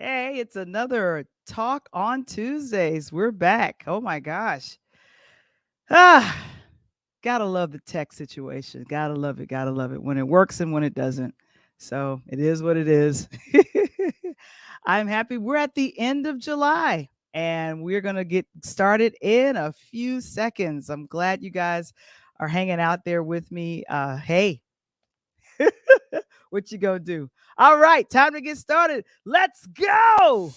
Hey, it's another Talk on Tuesdays. We're back. Oh my gosh. Ah, gotta love the tech situation. Gotta love it. Gotta love it when it works and when it doesn't. So it is what it is. I'm happy. We're at the end of July and we're going to get started in a few seconds. I'm glad you guys are hanging out there with me. Hey, what you gonna do? All right, time to get started. Let's go.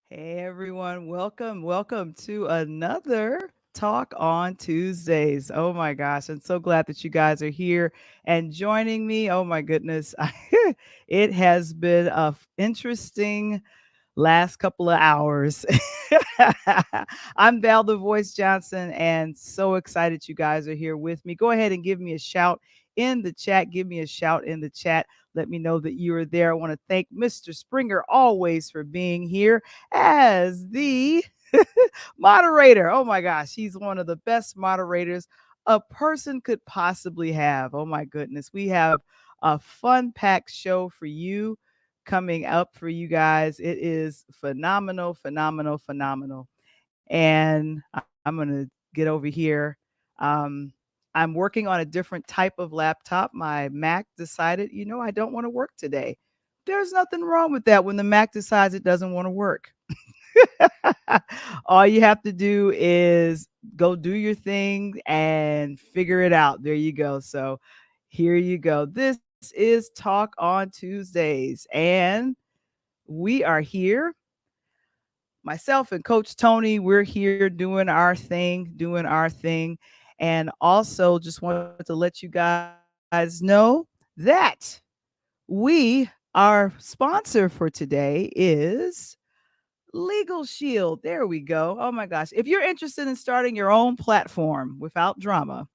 Hey everyone, welcome to another Talk on Tuesdays. Oh my gosh, I'm so glad that you guys are here and joining me. Oh my goodness. It has been a interesting last couple of hours. I'm Val The Voice Johnson, and so excited you guys are here with me. Go ahead and give me a shout in the chat. Give me a shout in the chat. Let me know that you are there. I want to thank Mr. Springer always for being here as the moderator. Oh my gosh, he's one of the best moderators a person could possibly have. Oh my goodness. We have a fun packed show for you coming up for you guys. It is phenomenal, phenomenal, phenomenal. And I'm going to get over here. Um, I'm working on a different type of laptop. My Mac decided, I don't want to work today. There's nothing wrong with that when the Mac decides it doesn't want to work. All you have to do is go do your thing and figure it out. There you go. So here you go. This is Talk on Tuesdays, and we are here. Myself and Coach Tony, we're here doing our thing, And also just wanted to let you guys know that our sponsor for today is Legal Shield. There we go. Oh my gosh. If you're interested in starting your own platform without drama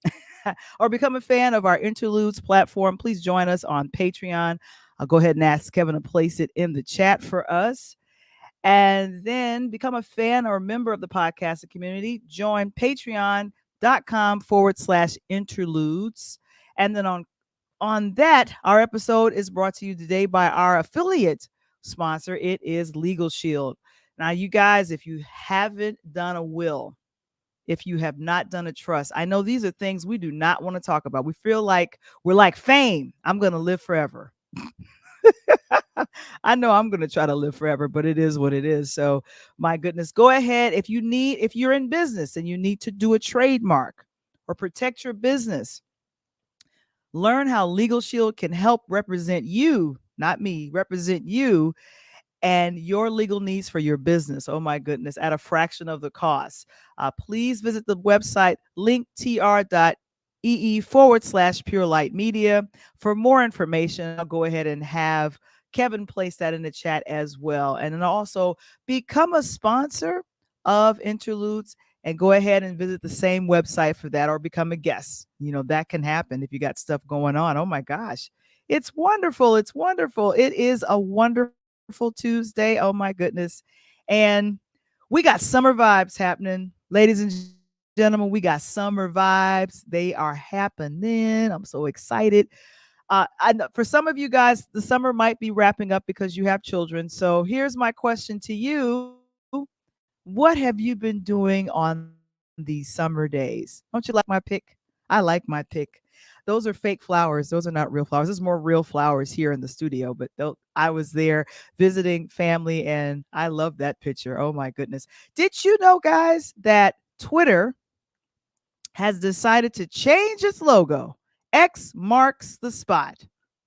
or become a fan of our Interludes platform, please join us on Patreon. I'll go ahead and ask Kevin to place it in the chat for us. And then become a fan or a member of the podcasting community. Join patreon.com/interludes. And then on that, our episode is brought to you today by our affiliate sponsor. It is Legal Shield. Now, you guys, if you haven't done a will, if you have not done a trust, I know these are things we do not want to talk about. We feel like we're like Fame. I'm going to live forever. I know I'm going to try to live forever, but it is what it is. So, my goodness, go ahead. If you're in business and you need to do a trademark or protect your business, learn how Legal Shield can help represent you, not me, represent you and your legal needs for your business. Oh my goodness, at a fraction of the cost. Please visit the website linktr.ee/Pure Light Media for more information. I'll go ahead and have Kevin place that in the chat as well. And then also become a sponsor of Interludes and go ahead and visit the same website for that or become a guest. That can happen if you got stuff going on. Oh my gosh. It's wonderful. It's wonderful. It is a wonderful Tuesday. Oh my goodness. And we got summer vibes happening. Ladies and gentlemen, we got summer vibes. They are happening. I'm so excited. I know for some of you guys, the summer might be wrapping up because you have children. So here's my question to you. What have you been doing on these summer days? Don't you like my pick? I like my pick. Those are fake flowers. Those are not real flowers. There's more real flowers here in the studio, but I was there visiting family and I love that picture. Oh my goodness. Did you know, guys, that Twitter has decided to change its logo? X marks the spot.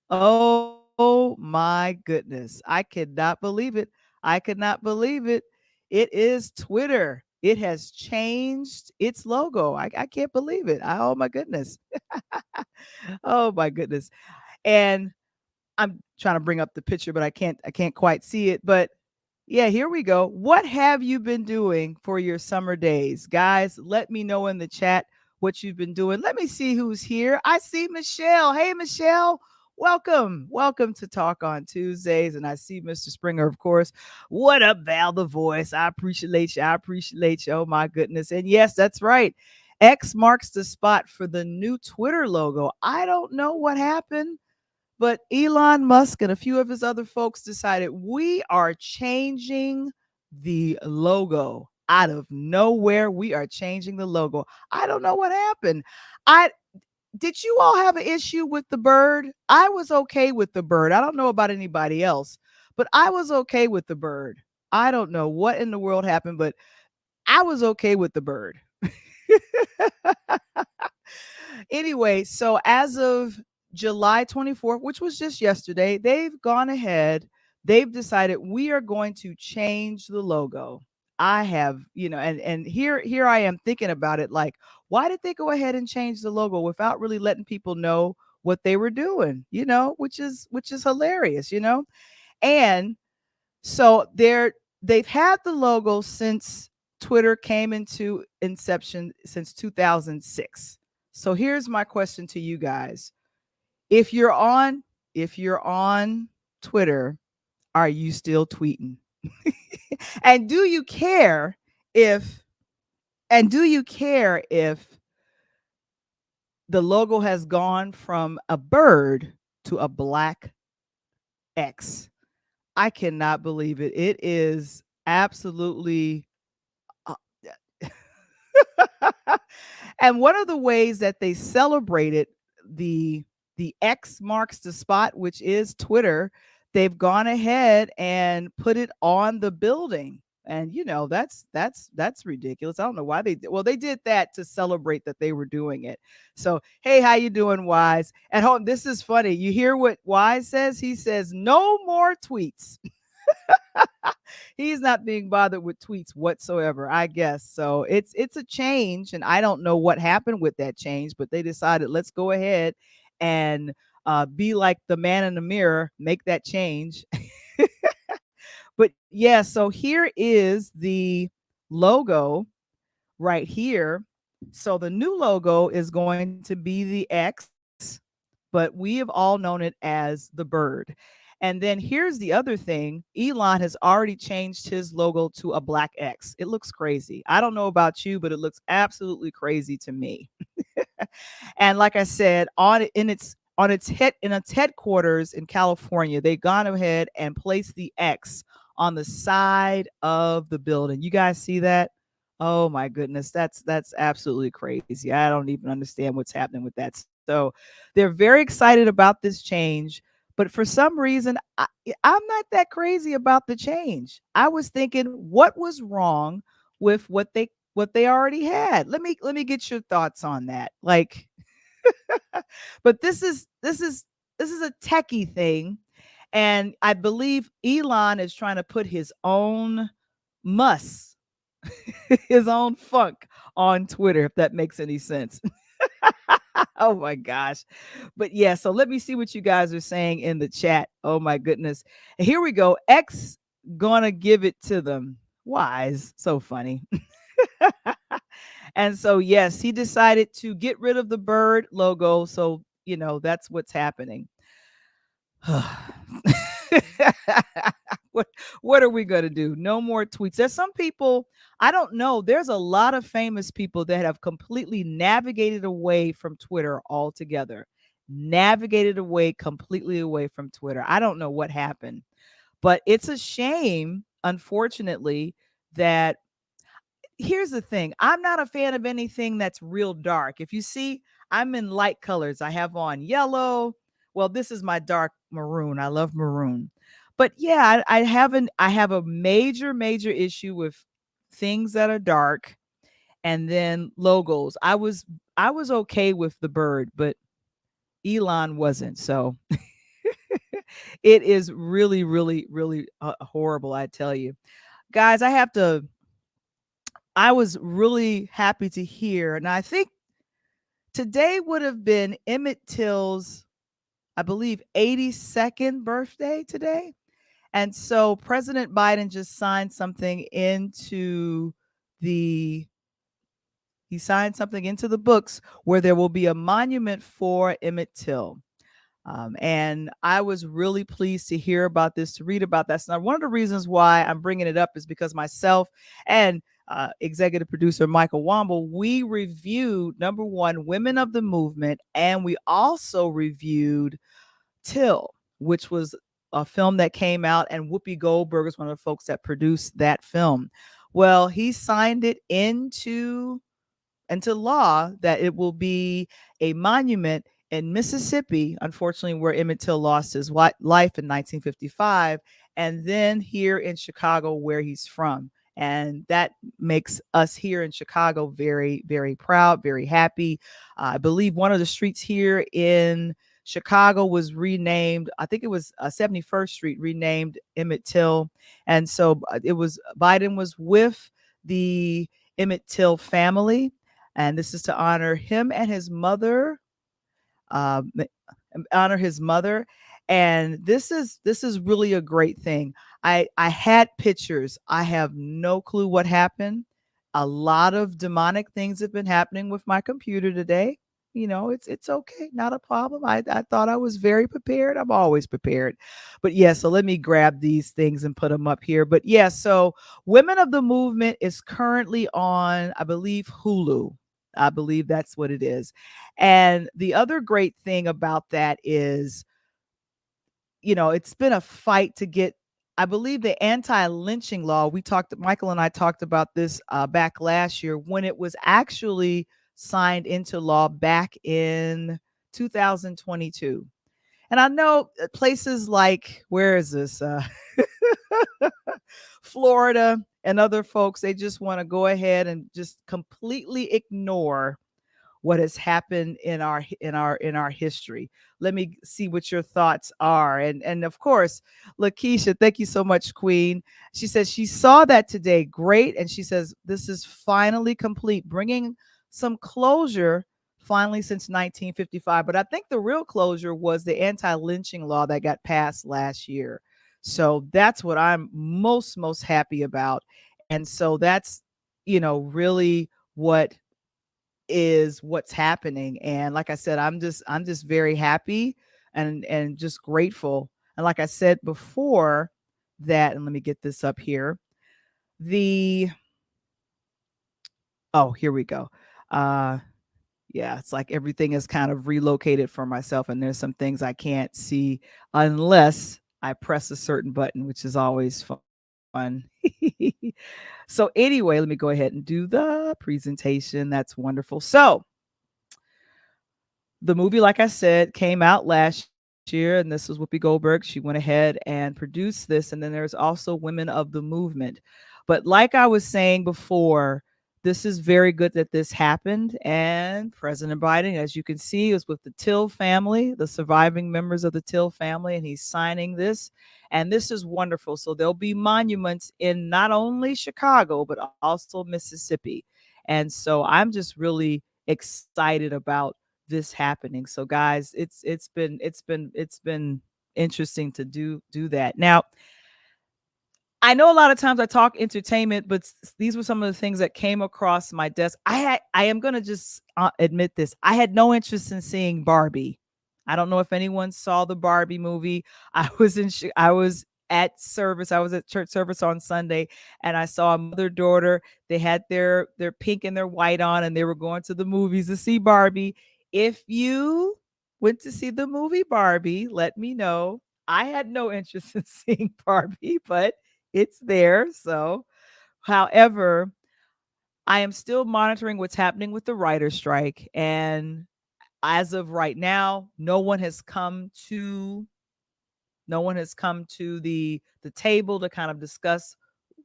Oh my goodness. I could not believe it. I could not believe it. It is Twitter. it has changed its logo. I can't believe it. Oh my goodness. Oh my goodness. And I'm trying to bring up the picture, but I can't quite see it. But yeah, here we go. What have you been doing for your summer days? Guys, let me know in the chat what you've been doing. Let me see who's here. I see Michelle. Hey, Michelle. Welcome. Welcome to Talk on Tuesdays. And I see Mr. Springer, of course. What up, Val The Voice? I appreciate you. I appreciate you. Oh, my goodness. And yes, that's right. X marks the spot for the new Twitter logo. I don't know what happened, but Elon Musk and a few of his other folks decided we are changing the logo. Out of nowhere, we are changing the logo. I don't know what happened. I Did you all have an issue with the bird? I was okay with the bird. I don't know about anybody else, but I was okay with the bird. I don't know what in the world happened, but I was okay with the bird. Anyway, so as of July 24th, which was just yesterday, they've gone ahead. They've decided we are going to change the logo. I have, and here I am thinking about it like, why did they go ahead and change the logo without really letting people know what they were doing, which is hilarious, And so they've had the logo since Twitter came into inception since 2006. So here's my question to you guys. If you're on if you're on Twitter, are you still tweeting? And if do you care if the logo has gone from a bird to a black X? I cannot believe it. It is absolutely uh, and one of the ways that they celebrated the X marks the spot, which is Twitter, they've gone ahead and put it on the building. And that's ridiculous. I don't know why they did. Well, they did that to celebrate that they were doing it. So, hey, how you doing, Wise? At home, this is funny. You hear what Wise says? He says, no more tweets. He's not being bothered with tweets whatsoever, I guess. So it's a change, and I don't know what happened with that change, but they decided let's go ahead and be like the man in the mirror, make that change. But yeah, so here is the logo right here. So the new logo is going to be the X, but we have all known it as the bird. And then here's the other thing. Elon has already changed his logo to a black X. It looks crazy. I don't know about you, but it looks absolutely crazy to me. And like I said, in its headquarters in California, they've gone ahead and placed the X on the side of the building. You guys see that? Oh my goodness, that's absolutely crazy. I don't even understand what's happening with that. So they're very excited about this change, but for some reason, I'm not that crazy about the change. I was thinking, what was wrong with what they already had? Let me get your thoughts on that. Like, but this is a techie thing, and I believe Elon is trying to put his own muss, his own funk on Twitter, if that makes any sense. Oh my gosh. But yeah, so let me see what you guys are saying in the chat. Oh my goodness. Here we go. X gonna give it to them. Wise. So funny. And so, yes, he decided to get rid of the bird logo. So, that's what's happening. what what are we going to do? No more tweets. There's some people, I don't know, there's a lot of famous people that have completely navigated away from Twitter altogether. Navigated away completely away from Twitter. I don't know what happened, but it's a shame, unfortunately, that here's the thing. I'm not a fan of anything that's real dark. If you see, I'm in light colors. I have on yellow. Well, this is my dark maroon. I love maroon. But yeah, I have a major issue with things that are dark, and then logos. I was okay with the bird, but Elon wasn't. So it is really, really, really horrible, I tell you. Guys, I have to I was really happy to hear. And I think today would have been Emmett Till's, I believe, 82nd birthday today. And so President Biden just signed something into the he signed something into the books where there will be a monument for Emmett Till. And I was really pleased to hear about this, to read about that. So now, one of the reasons why I'm bringing it up is because myself and executive producer Michael Womble, we reviewed number one, Women of the Movement, and we also reviewed Till, which was a film that came out, and Whoopi Goldberg is one of the folks that produced that film. Well, he signed it into law that it will be a monument in Mississippi, unfortunately, where Emmett Till lost his life in 1955, and then here in Chicago, where he's from. And that makes us here in Chicago very, very proud, very happy. I believe one of the streets here in Chicago was renamed, I think it was 71st Street, renamed Emmett Till. And so it was, Biden was with the Emmett Till family, and this is to honor him and his mother, um, honor his mother. And this is really a great thing. I had pictures. I have no clue what happened. A lot of demonic things have been happening with my computer today. It's okay, not a problem. I thought I was very prepared. I'm always prepared. But yeah, so let me grab these things and put them up here. But yeah, so Women of the Movement is currently on, I believe, Hulu. I believe that's what it is. And the other great thing about that is, it's been a fight to get, I believe, the anti-lynching law. Michael and I talked about this back last year when it was actually signed into law back in 2022. And I know places like, where is this? Florida and other folks, they just want to go ahead and just completely ignore what has happened in our history. Let me see what your thoughts are. And of course, Lakeisha, thank you so much, Queen. She says she saw that today. Great. And she says this is finally complete, bringing some closure finally since 1955. But I think the real closure was the anti-lynching law that got passed last year. So that's what I'm most happy about. And so that's, really what's happening. And like I said, I'm just very happy and just grateful. And like I said before that, and let me get this up here. The Oh, here we go. uh yeah, it's like everything is kind of relocated for myself, and there's some things I can't see unless I press a certain button, which is always fun. So anyway, let me go ahead and do the presentation. That's wonderful. So the movie, like I said, came out last year, and this was Whoopi Goldberg. She went ahead and produced this. And then there's also Women of the Movement. But like I was saying before, this is very good that this happened. And President Biden, as you can see, is with the Till family, the surviving members of the Till family, and he's signing this. And this is wonderful. So there'll be monuments in not only Chicago, but also Mississippi. And so I'm just really excited about this happening. So guys, it's been interesting to do that. Now, I know a lot of times I talk entertainment, but these were some of the things that came across my desk. I am going to just admit this. I had no interest in seeing Barbie. I don't know if anyone saw the Barbie movie. I was at service. I was at church service on Sunday, and I saw a mother-daughter. They had their pink and their white on, and they were going to the movies to see Barbie. If you went to see the movie Barbie, let me know. I had no interest in seeing Barbie, but it's there. So, however, I am still monitoring what's happening with the writer's strike. And as of right now, no one has come to the table to kind of discuss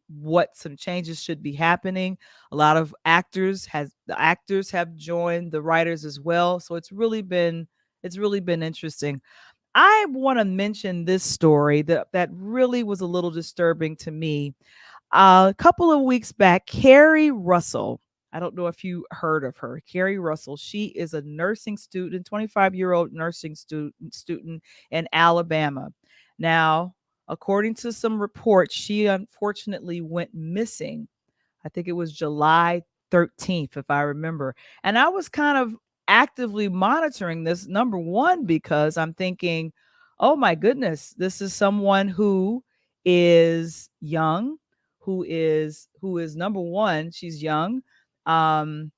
what some changes should be happening. A lot of the actors have joined the writers as well. So it's really been interesting. I want to mention this story that really was a little disturbing to me. A couple of weeks back, Carrie Russell. I don't know if you heard of her. Carrie Russell. She is a nursing student, 25-year-old nursing student in Alabama. Now, according to some reports, she unfortunately went missing. I think it was July 13th, if I remember. And I was kind of actively monitoring this, number one, because I'm thinking, oh my goodness, this is someone who is young, who is number one, she's young. Um,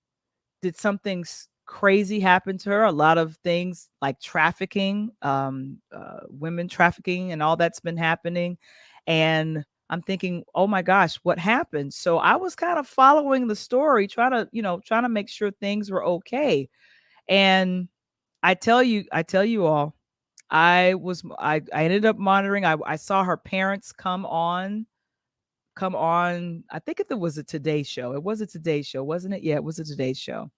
did something crazy happen to her? A lot of things like trafficking, women trafficking, and all that's been happening. And I'm thinking, oh my gosh, what happened? So I was kind of following the story, trying to make sure things were okay. And I tell you all, I ended up monitoring. I saw her parents come on. I think if it was a Today Show. It was a Today Show, wasn't it? Yeah, it was a Today Show.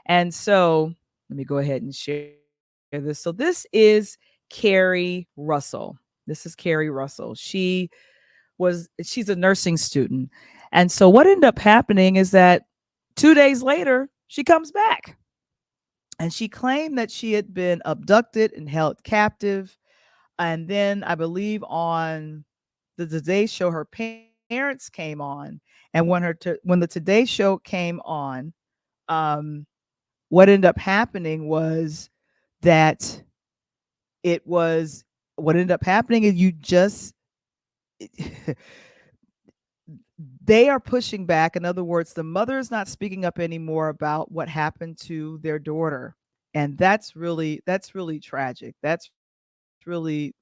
And so let me go ahead and share this. So this is Carrie Russell. This is Carrie Russell. She's a nursing student. And so what ended up happening is that 2 days later, she comes back. And she claimed that she had been abducted and held captive. And then I believe on the Today Show, her parents came on. And when the Today Show came on, um, what ended up happening was that it was what ended up happening is you just they are pushing back. In other words, the mother is not speaking up anymore about what happened to their daughter. And that's really tragic. That's really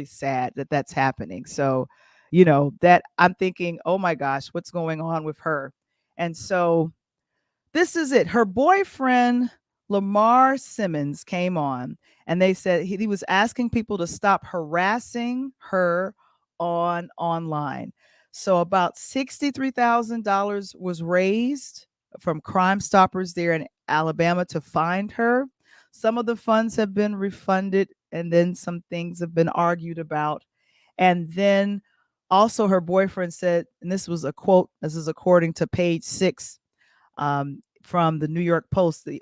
sad that that's happening. So, that I'm thinking, oh my gosh, what's going on with her? And so this is it. Her boyfriend, Lamar Simmons, came on and they said he was asking people to stop harassing her online. So about $63,000 was raised from Crime Stoppers there in Alabama to find her. Some of the funds have been refunded, and then some things have been argued about. And then also her boyfriend said, and this was a quote, this is according to page 6 from the New York Post. The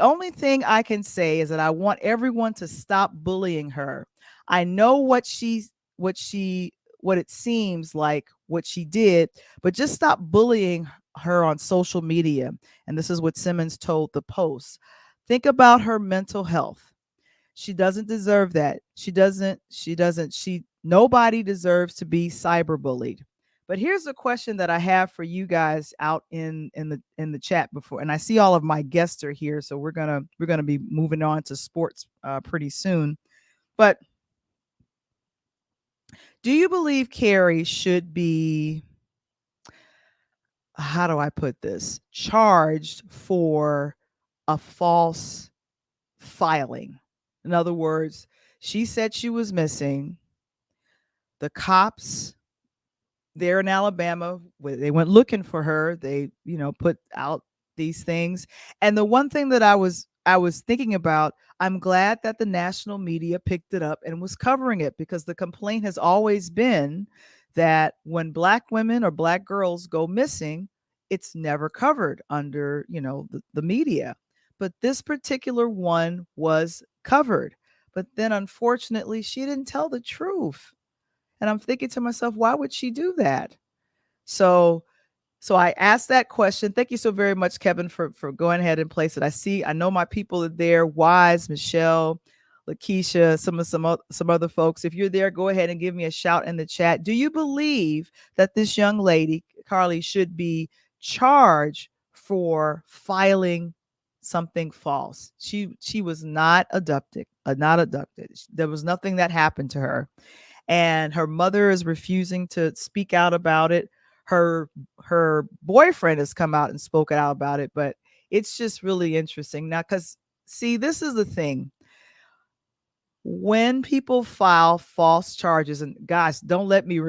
only thing I can say is that I want everyone to stop bullying her. I know what it seems like what she did, but just stop bullying her on social media. And this is what Simmons told the Post. Think about her mental health. She doesn't deserve that. She nobody deserves to be cyberbullied. But here's a question that I have for you guys out in the chat before, and I see all of my guests are here, so we're gonna be moving on to sports pretty soon. But do you believe Carrie should be, how do I put this, charged for a false filing? In other words, she said she was missing. The cops there in Alabama, they went looking for her. They, put out these things. And the one thing that I was thinking about, I'm glad that the national media picked it up and was covering it, because the complaint has always been that when Black women or Black girls go missing, it's never covered under, the media. But this particular one was covered. But then unfortunately, she didn't tell the truth. And I'm thinking to myself, why would she do that? So so I asked that question. Thank you so very much, Kevin, for going ahead and place it. I know my people are there. Wise, Michelle, Lakeisha, some other folks. If you're there, go ahead and give me a shout in the chat. Do you believe that this young lady, Carly, should be charged for filing something false? She was not abducted. Not abducted. There was nothing that happened to her, and her mother is refusing to speak out about it. Her boyfriend has come out and spoken out about it, but it's just really interesting now, because see, this is the thing. When people file false charges, and gosh, don't let me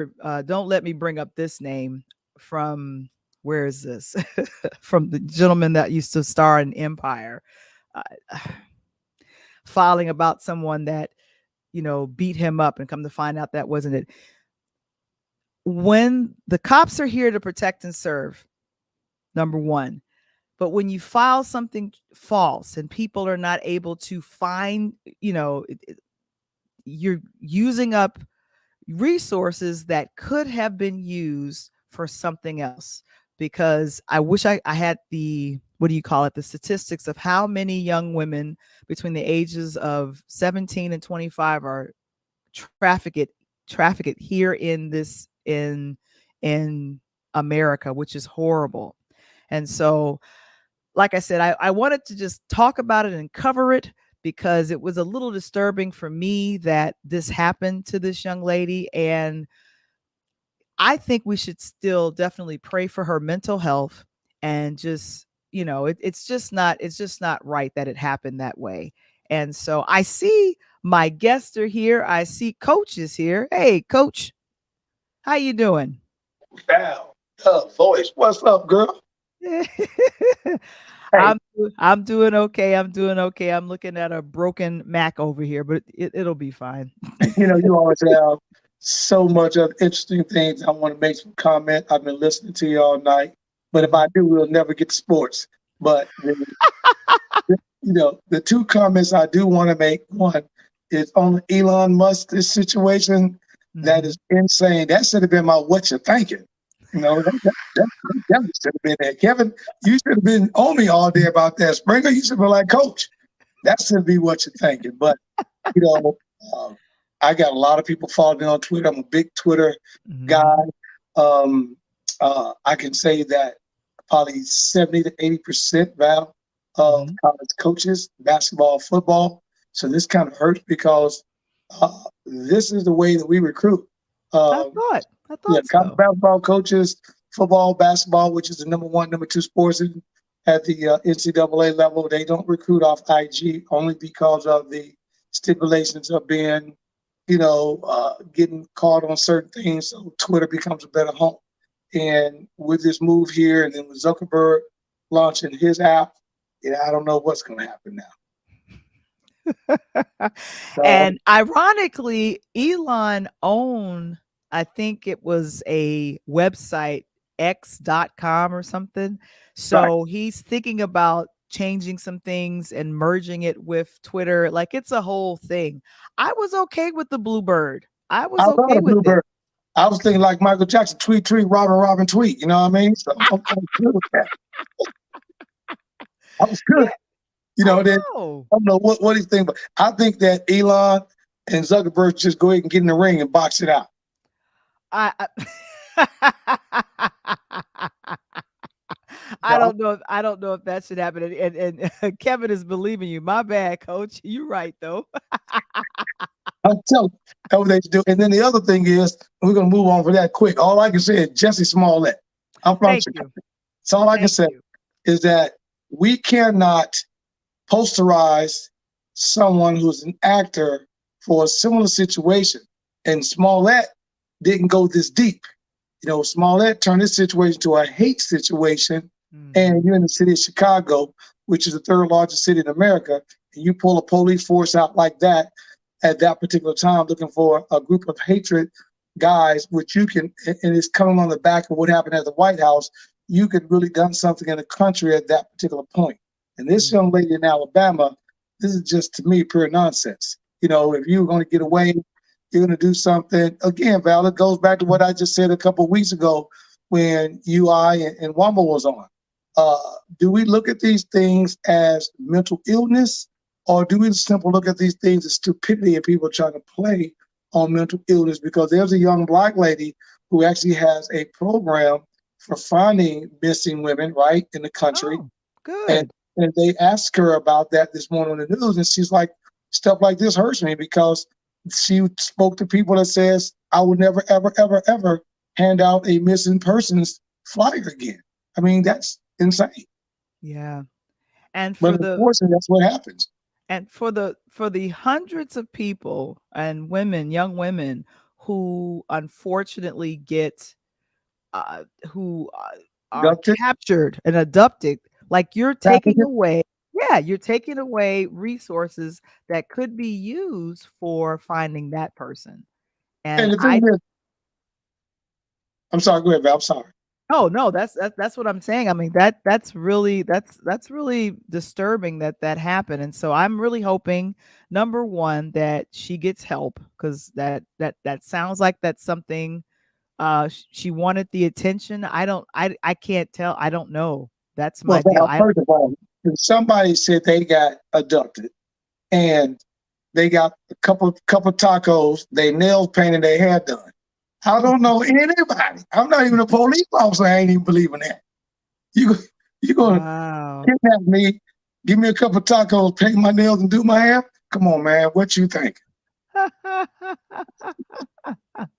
bring up this name from, where is this, from the gentleman that used to star in Empire, uh, filing about someone that beat him up, and come to find out that wasn't it. when the cops are here to protect and serve, number one, but when you file something false and people are not able to find, you're using up resources that could have been used for something else. Because I wish I had the, what do you call it, the statistics of how many young women between the ages of 17 and 25 are trafficked here in this in America, which is horrible. And so, like I said, I wanted to just talk about it and cover it because it was a little disturbing for me that this happened to this young lady. And I think we should still definitely pray for her mental health and just, it's just not right that it happened that way. And so I see my guests are here. I see Coach is here. Hey, Coach, how you doing? Val The Voice. What's up, girl? Hey, I'm I'm doing okay. I'm doing okay. I'm looking at a broken Mac over here, but it'll be fine. you always have so much of interesting things. I want to make some comment. I've been listening to you all night, but if I Mhm. do, we'll never get to sports. But the two comments I do want to make. One is on Elon Musk this situation. That is Mhm. insane. That should have been my what you thinking. That should have been there. Kevin, you should have been on me all day about that. Springer, you should be like, Coach, that should be what you're thinking. But you know, um, I got a lot of people following me on Twitter. I'm a big Twitter guy. Mhm. Um, I can say that probably 70 to 80% Val of Mhm. college coaches, basketball, football. So this kind of hurts because this is the way that we recruit. I Um, thought. I yeah, thought college so. basketball coaches, football, basketball, which is the number one, number two sports at the NCAA level, they don't recruit off IG only because of the stipulations of being, getting caught on certain things. So Twitter becomes a better home. And with this move here, and then with Zuckerberg launching his app, I don't know what's going to happen now. So And ironically, Elon owned, I think it was a website, x.com or something. right, So he's thinking about changing some things and merging it with Twitter. Like it's a whole thing. I was okay with the Bluebird. I I was love okay the with it. Bluebird. I was thinking like Michael Jackson, tweet, tweet, Robin, Robin, tweet. You know what I mean? So I'm good with that. I was good. Yeah, You I know, then know. I don't know what do you think, but I think that Elon and Zuckerberg just go ahead and get in the ring and box it out. I You know, I don't know if that should happen. And Kevin is believing you. My bad, coach. You right though. I'm telling you, that's what they do. And then the other thing is, we're gonna move on for that quick. All I can say is Jesse Smollett. I'm from Thank Chicago. you. So all I can Thank say you. is that we cannot posterize someone who's an actor for a similar situation. And Smollett didn't go this deep. Smollett turned this situation to a hate situation. And Mhm. you're in the city of Chicago, which is the third largest city in America, and you pull a police force out like that at that particular time, looking for a group of hatred guys, which you can, and it's coming on the back of what happened at the White House. You could really done something in the country at that particular point. And this young Mhm. lady in Alabama, this is just to me pure nonsense. If you're going to get away, you're going to do something. Again, Val, it goes back to what I just said a couple of weeks ago when UI and Wamba was on. Uh, do we look at these things as mental illness, or do we simply look at these things as stupidity and people trying to play on mental illness? Because there's a young black lady who actually has a program for finding missing women, right, in the country. Oh, And good. and they asked her about that this morning on the news, and she's like, stuff like this hurts me because she spoke to people that says, I would never, ever, ever, ever hand out a missing persons flyer again. I mean, that's insane. Yeah. And But for the unfortunately, that's what happens. hundreds of people and women, young women who unfortunately get who are Abducted, captured and abducted, like you're taking trafficked. away, yeah, you're taking away resources that could be used for finding that person. And And the thing I is, I'm sorry. Go ahead, Val. I'm sorry. Oh no, that's what I'm saying. I mean, that's really disturbing that that happened. And so I'm really hoping, number one, that she gets help, because that sounds like that's something she wanted the attention. I can't tell. I don't know. That's Well, my deal. Val, first of all, if somebody said they got abducted and they got a couple tacos, they nails painted, their hair done. I don't know anybody. I'm not even a police officer. I ain't even believing that. You gonna Wow. kidnap me, give me a couple tacos, paint my nails, and do my hair? Come on, man. What you think?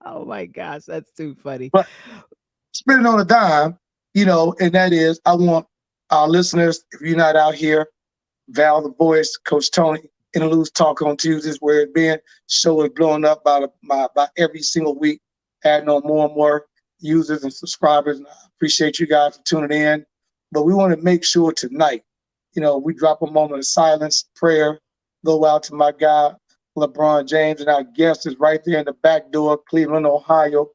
Oh my gosh, that's too funny. But spending on a dime, and that is, I want our listeners, if you're not out here, Val The Voice, Coach Tony, Interludes Talk on Tuesdays, where it's been. Show is blowing up by every single week, adding on more and more users and subscribers. And I appreciate you guys for tuning in. But we want to make sure tonight, we drop a moment of silence, prayer, go out to my guy, LeBron James, and our guest is right there in the back door, Cleveland, Ohio.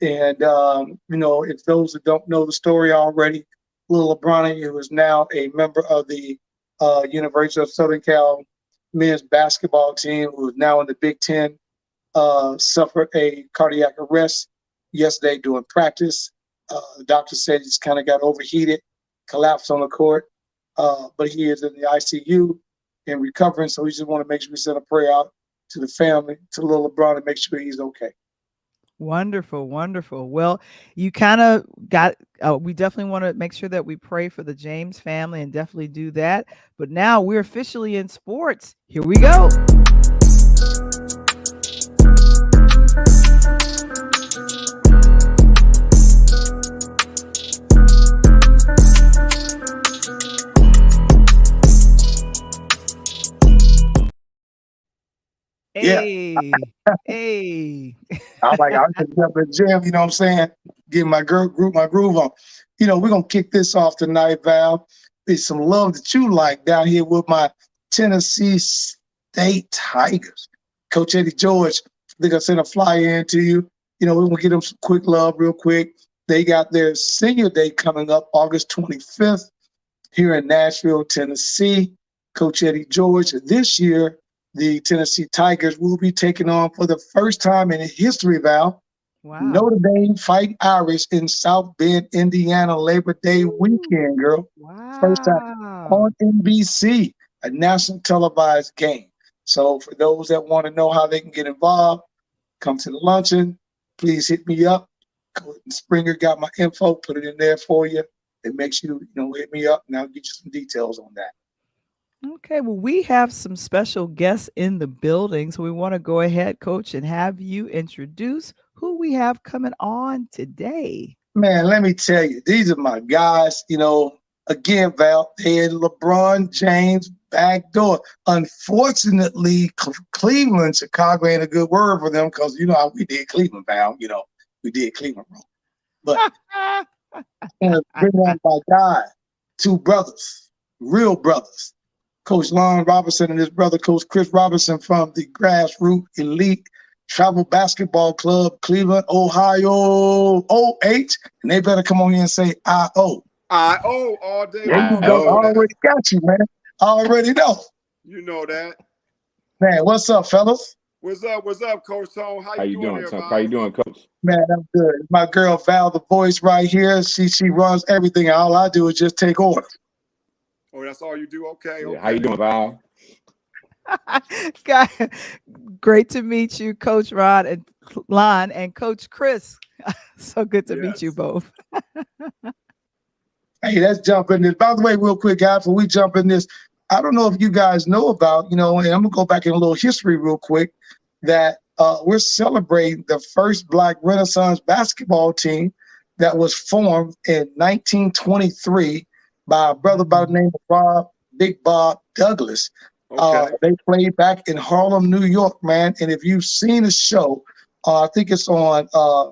And, it's those that don't know the story already. Little LeBron, who is now a member of the University of Southern Cal men's basketball team, who is now in the Big Ten, suffered a cardiac arrest yesterday during practice. The doctor said he's kind of got overheated, collapsed on the court, but he is in the ICU and recovering. So we just want to make sure we send a prayer out to the family, to little LeBron, and make sure he's okay. Wonderful, wonderful. Well, you kind of got, we definitely want to make sure that we pray for the James family, and definitely do that. But now we're officially in sports. Here we go. Hey, hey. I'm just up at the gym, you know what I'm saying? Getting my groove on. We're going to kick this off tonight, Val. There's some love that you like down here with my Tennessee State Tigers. Coach Eddie George, they're going to send a flyer in to you. We're going to get them some quick love real quick. They got their senior day coming up August 25th here in Nashville, Tennessee. Coach Eddie George, this year, the Tennessee Tigers will be taking on, for the first time in history, Val, Notre Dame Fighting Irish in South Bend, Indiana, Labor Day weekend, girl. Wow. First time on NBC, a national televised game. So for those that want to know how they can get involved, come to the luncheon. Please hit me up. Springer got my info, put it in there for you. And make sure hit me up, and I'll get you some details on that. Okay, well, we have some special guests in the building, so we want to go ahead, Coach, and have you introduce who we have coming on today. Man, let me tell you, these are my guys. Again, Val, they had LeBron James backdoor. Unfortunately, Cleveland, Chicago ain't a good word for them, because you know how we did Cleveland, Val. We did Cleveland wrong. But I'm gonna bring on my guy, two brothers, real brothers. Coach Lon Robinson and his brother, Coach Chris Robinson, from the Grassroots Elite Travel Basketball Club, Cleveland, Ohio, OH. And they better come on here and say I-O. I-O all day long. There you go. I already got you, man. I already know. You know that. Man, what's up, fellas? What's up, Coach Tone? How you doing, Tom? How you doing, Coach? Man, I'm good. My girl, Val The Voice, right here. She runs everything. All I do is just take orders. Oh, that's all you do? Okay. Yeah, how you doing, Val? Great to meet you, Coach Rod and Lon, and Coach Chris. So good to meet you both. Hey, let's jump in this. By the way, real quick, guys, before we jump in this, I don't know if you guys know about, and I'm going to go back in a little history real quick, that we're celebrating the first Black Renaissance basketball team that was formed in 1923 by a brother by the name of Big Bob Douglas. Okay. They played back in Harlem, New York, man. And if you've seen the show, I think it's on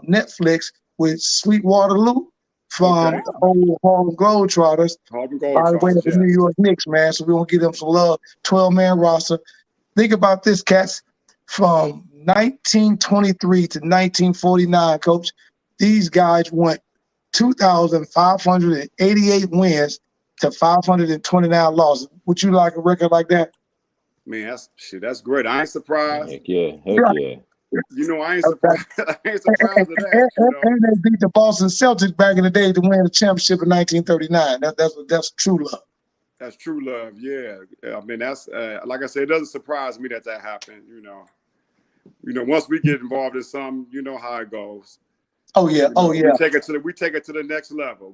Netflix with Sweetwater Lou from the old Harlem Globetrotters, by the way of the New York Knicks, man. So we're going to give them some love. 12-man roster. Think about this, cats. From 1923 to 1949, Coach, these guys went 2,588 wins to 529 losses. Would you like a record like that? Man, that's great. I ain't surprised. Heck yeah. You know, I ain't Okay. surprised. I ain't surprised at that. You know, And they beat the Boston Celtics back in the day to win the championship in 1939. That's true love. that's true love. Yeah, I mean, that's like I said, it doesn't surprise me that happened. You know, once we get involved in something, you know how it goes. Oh yeah, We take it to the next level.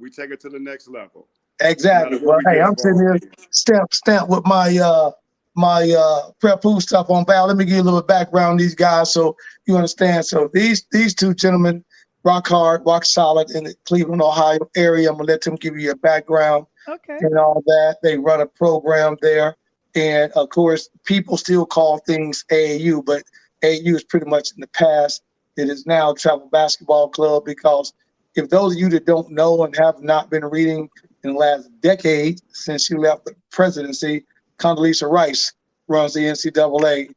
Exactly. Well, hey, I'm sitting here stamp with my prep food stuff on Val. Let me give you a little background on these guys so you understand. So these two gentlemen, rock hard, rock solid in the Cleveland, Ohio area. I'm gonna let them give you a background and all that. They run a program there, and of course, people still call things AAU, but AAU is pretty much in the past. It is now Travel Basketball Club, because if those of you that don't know and have not been reading in the last decade since she left the presidency, Condoleezza Rice runs the NCAA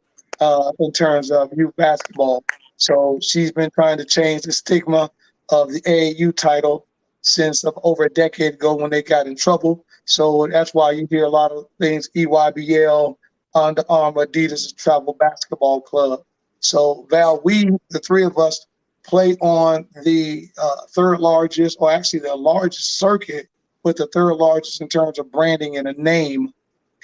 in terms of youth basketball. So she's been trying to change the stigma of the AAU title since over a decade ago when they got in trouble. So that's why you hear a lot of things, EYBL, Under Armour, Adidas, Travel Basketball Club. So Val, the three of us, play on the third largest, or actually the largest circuit, but the third largest in terms of branding and a name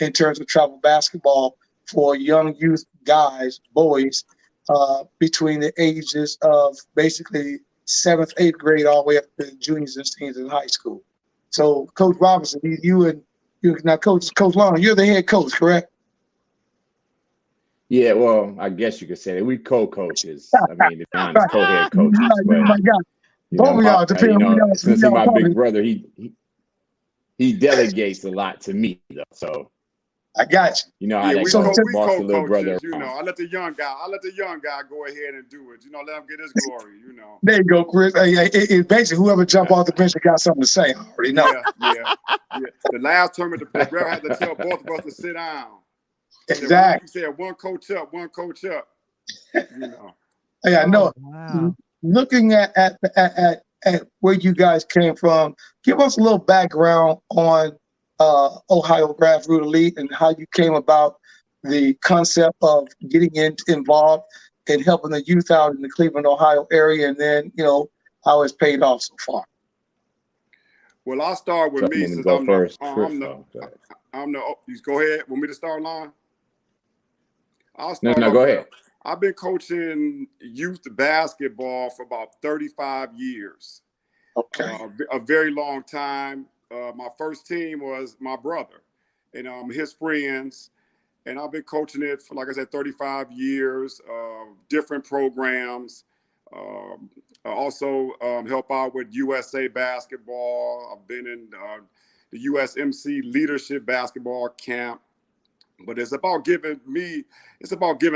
in terms of travel basketball for young youth guys, boys, between the ages of basically 7th, 8th grade all the way up to juniors and seniors in high school. So Coach Robinson, you now Coach Long, you're the head coach, correct? Yeah, well, I guess you could say that we co-coaches. I mean, to be honest, co-head coaches. But Oh my God. Both of y'all, depending on who since y'all my talking. big brother, he delegates a lot to me, though. So I got you. You know how Yeah, that goes. we Boss the little brother. co-coaches. You know, I let the young guy go ahead and do it. You know, let him get his glory. You know. There you go, Chris. It basically whoever jump off the bench and got something to say. I already know. Yeah. The last tournament, the ref had to tell both of us to sit down. Exactly. He said one coach up. You know. Hey, I know. Wow. Looking at where you guys came from, give us a little background on Ohio Grassroots Elite and how you came about the concept of getting involved and helping the youth out in the Cleveland, Ohio area, and then how it's paid off so far. Well, I'll start with me since I'm first. You go ahead. Want me to start line? I'll start. No, go ahead. I've been coaching youth basketball for about 35 years. Okay. A very long time. My first team was my brother and his friends. And I've been coaching it for, like I said, 35 years, different programs. I also help out with USA basketball. I've been in the USMC leadership basketball camp. But it's about giving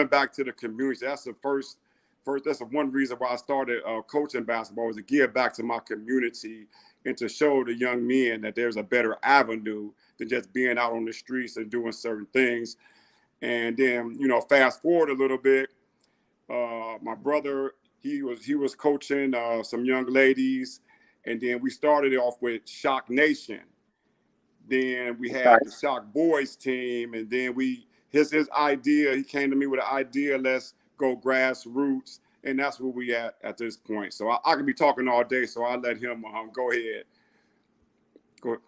back to the community. That's the first. That's the one reason why I started coaching basketball, was to give back to my community and to show the young men that there's a better avenue than just being out on the streets and doing certain things. And then, fast forward a little bit, my brother, he was coaching some young ladies, and then we started off with Shock Nation. Then we had the Shock Boys team, and then his idea, he came to me with an idea, let's go grassroots, and that's where we at this point. So I could be talking all day, so I'll let him go ahead. Go ahead.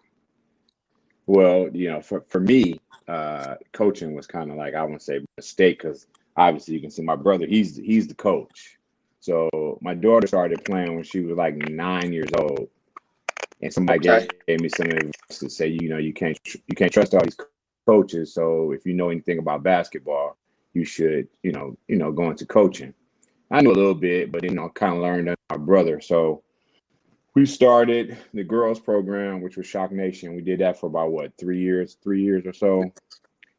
Well, for me, coaching was kind of like, I wouldn't say a mistake, because obviously you can see my brother, he's the coach. So my daughter started playing when she was like 9 years old. And somebody gave me some advice to say, you can't trust all these coaches. So if you know anything about basketball, you should, go into coaching. I knew a little bit, but kind of learned under my brother. So we started the girls program, which was Shock Nation. We did that for about 3 years or so.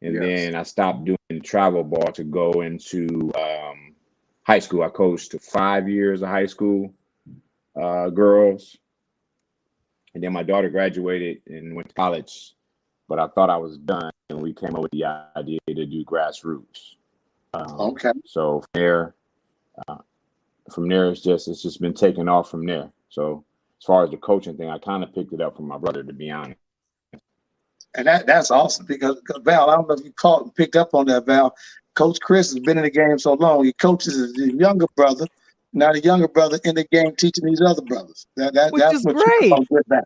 And then I stopped doing travel ball to go into high school. I coached 5 years of high school girls. And then my daughter graduated and went to college, but I thought I was done, and we came up with the idea to do grassroots. So from there, it's just been taking off from there. So as far as the coaching thing, I kind of picked it up from my brother, to be honest. And that's awesome because Val, I don't know if you caught and picked up on that, Val. Coach Chris has been in the game so long. He coaches his younger brother, now the younger brother in the game teaching these other brothers. Which That's is what great. you call good back.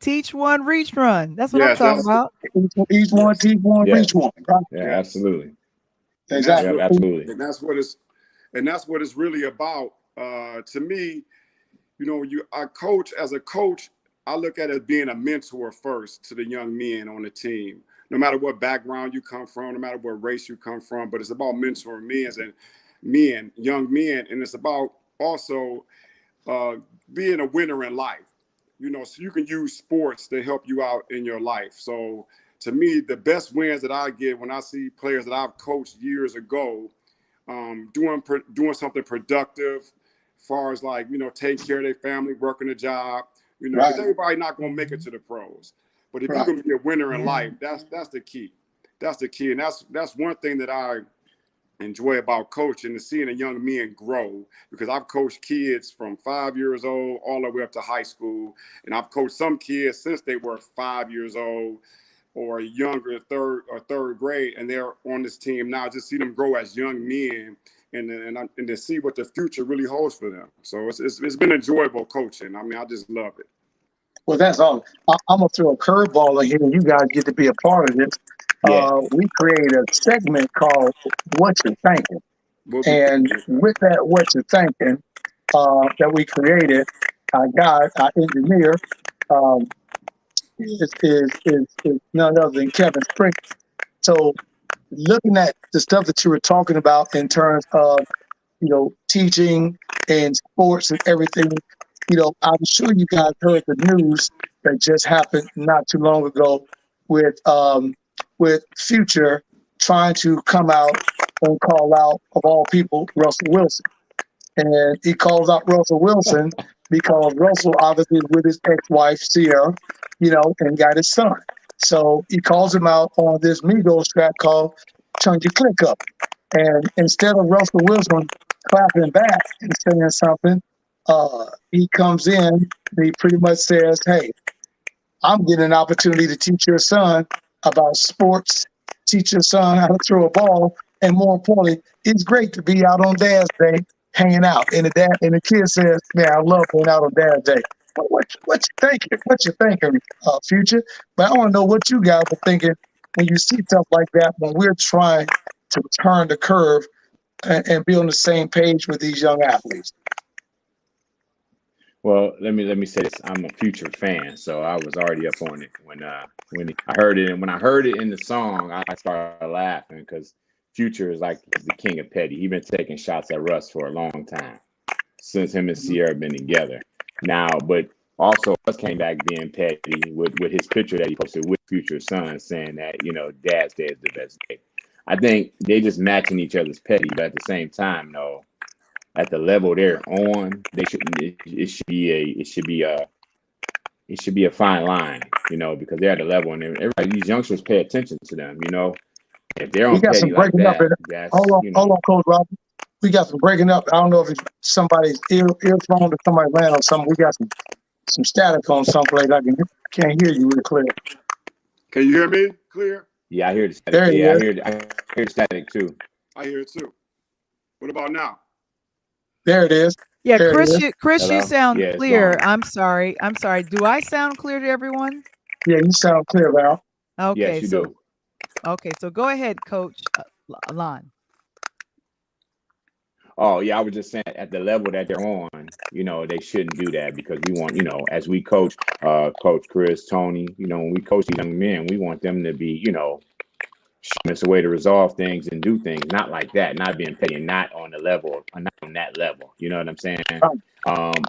Teach one, reach one. That's what I'm Yes, talking about. Each one, teach one, Yeah. reach one. Right? Yeah, Yes. absolutely. Exactly. Yeah, absolutely. And that's what it's really about. To me, you know, as a coach, I look at it as being a mentor first to the young men on the team, no matter what background you come from, no matter what race you come from. But it's about mentoring young men, and it's about also being a winner in life. You know, so you can use sports to help you out in your life. So to me, the best wins that I get when I see players that I've coached years ago doing something productive, as far as like, you know, taking care of their family, working a job, you know, because everybody not going to make it to the pros. But if you're going to be a winner in life, that's the key. That's the key. And that's one thing that I enjoy about coaching, is seeing a young men grow, because I've coached kids from 5 years old all the way up to high school. And I've coached some kids since they were 5 years old or younger, third grade, and they're on this team now. Just see them grow as young men, and to see what the future really holds for them. So it's been enjoyable coaching. I mean, I just love it. Well, that's all. I'm gonna throw a curveball in here, and you guys get to be a part of this. Yeah. We created a segment called "What You're Thinking," and with that, "What You're Thinking," that we created, our guy, our engineer, is none other than Kevin Spring. So, looking at the stuff that you were talking about in terms of, you know, teaching and sports and everything, you know, I'm sure you guys heard the news that just happened not too long ago with Future trying to come out and call out, of all people, Russell Wilson. And he calls out Russell Wilson because Russell obviously is with his ex-wife, Sierra, you know, and got his son. So he calls him out on this Migos track called Turn Your Click Up. And instead of Russell Wilson clapping back and saying something, he comes in and he pretty much says, hey, I'm getting an opportunity to teach your son about sports, teach your son how to throw a ball, and more importantly, it's great to be out on Dad's Day hanging out. And the kid says, man, I love being out on Dad's Day. What you thinking? What you thinking, Future? But I want to know what you guys are thinking when you see stuff like that, when we're trying to turn the curve and be on the same page with these young athletes. Well, let me say this. I'm a Future fan, so I was already up on it when I heard it. And when I heard it in the song, I started laughing, because Future is like the king of petty. He's been taking shots at Russ for a long time, since him and Sierra have been together. Now, but also Russ came back being petty with his picture that he posted with Future's son, saying that, you know, Dad's Day is the best day. I think they just matching each other's petty, but at the same time, though, at the level they're on, they shouldn't. It should be a fine line, you know, because they're at the level, and everybody, these youngsters pay attention to them, you know. If they're on petty like that, that's, hold you know. on, Coach Robert. We got some breaking up. I don't know if it's somebody's earphone or somebody's land or something. We got some static on someplace. I can't hear you real clear. Can you hear me clear? Yeah, I hear the static. There Yeah, I hear the static too. I hear it too. What about now? There it is. Yeah, There Chris, it is. you sound Yeah, clear. gone. I'm sorry. Do I sound clear to everyone? Yeah, you sound clear, Val. Okay, Yes, you so do. okay, so go ahead, Coach Lon. Oh, yeah, I was just saying, at the level that they're on, you know, they shouldn't do that, because we want, you know, as we coach, Coach Chris, Tony, you know, when we coach these young men, we want them to be, you know, showing us a way to resolve things and do things, not like that, not being petty, and not on the level, not on that level. You know what I'm saying?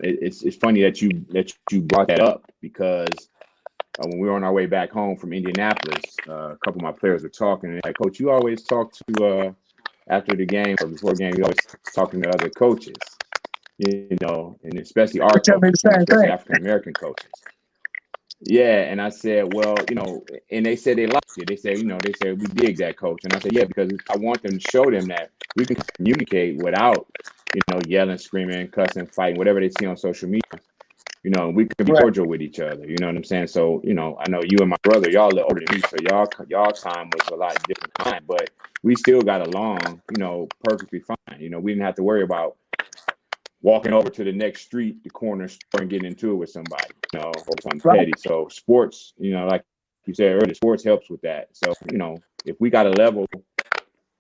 It's funny that you brought that up, because when we were on our way back home from Indianapolis, a couple of my players were talking, and like, Coach, you always talk to after the game or before the game, you always talking to other coaches, you know, and especially our coaches, you know, especially African American coaches. Yeah, and I said, well, you know, and they said they liked it. They said, you know, we dig that, Coach. And I said, yeah, because I want them to show them that we can communicate without yelling, screaming, cussing, fighting, whatever they see on social media. We can be Right. cordial with each other. You know what I'm saying? So, I know you and my brother, y'all a little older than me, so y'all time was a lot different than mine, but we still got along, perfectly fine. We didn't have to worry about walking over to the next street, the corner store, and getting into it with somebody, or something Right. petty. So sports, like you said earlier, sports helps with that. So, if we got a level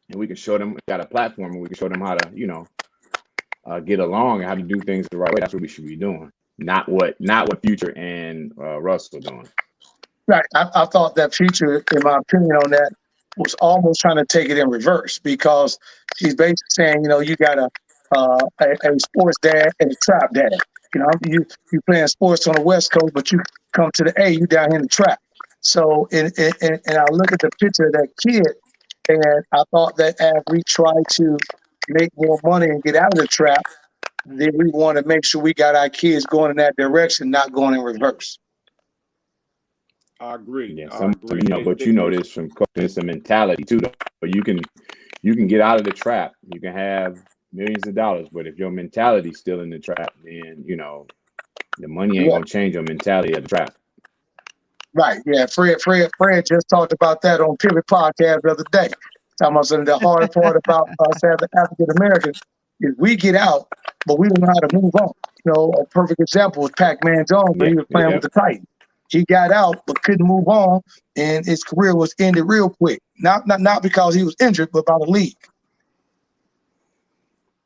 and we can show them, got a platform and we can show them how to get along and how to do things the right way, that's what we should be doing. Not what Future and Russell doing. Right. I thought that Future, in my opinion on that, was almost trying to take it in reverse, because he's basically saying, you got a sports dad and a trap dad. You playing sports on the West Coast, but you come to the A, you down here in the trap. So, and I look at the picture of that kid, and I thought that as we try to make more money and get out of the trap, then we want to make sure we got our kids going in that direction, not going in reverse. I agree. Yeah, I agree. but this from coaching, it's a mentality too. Though. But you can get out of the trap. You can have millions of dollars, but if your mentality's still in the trap, then the money ain't gonna change your mentality of the trap. Right. Yeah. Fred just talked about that on Pivot Podcast the other day. Talking about something. The hard part about us as African Americans is we get out, but we don't know how to move on. A perfect example was Pac-Man Jones when he was playing with the Titans. He got out but couldn't move on, and his career was ended real quick. Not because he was injured, but by the league.